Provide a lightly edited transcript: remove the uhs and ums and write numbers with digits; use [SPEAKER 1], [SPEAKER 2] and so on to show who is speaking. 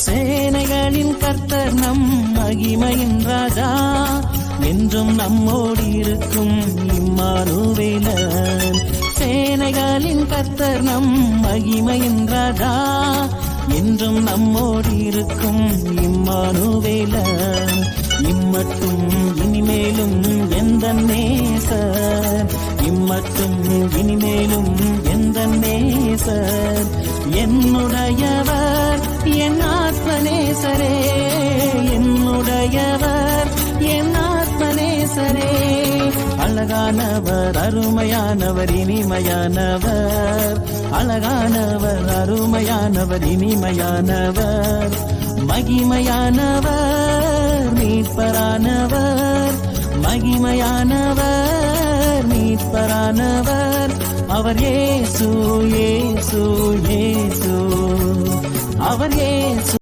[SPEAKER 1] சேனைகளின் கர்த்தர் நம் மகிமையின் ராஜா, என்றும் நம்மோடு இருக்கும் இம்மானுவேலன். சேனைகளின் கர்த்தர் நம் மகிமையின் ராஜா, என்றும் நம்மோடு இருக்கும் இம்மானுவேலன். இம்மட்டும் இனிமேலும் எந்த நேசர், இம்மட்டும் இனிமேலும் எந்த நேசர், என்னுடையவர் என் ஆத்மநேசரே, என்னுடையவர் என் ஆத்மநேசரே. அழகானவர் அருமையானவர் இனிமையானவர், அழகானவர் அருமையானவர் இனிமையானவர், மகிமையானவர் மீட்பரானவர், மகிமையானவர் மீட்பரானவர். அவர் இயேசு இயேசு இயேசு, அவர் இயேசு.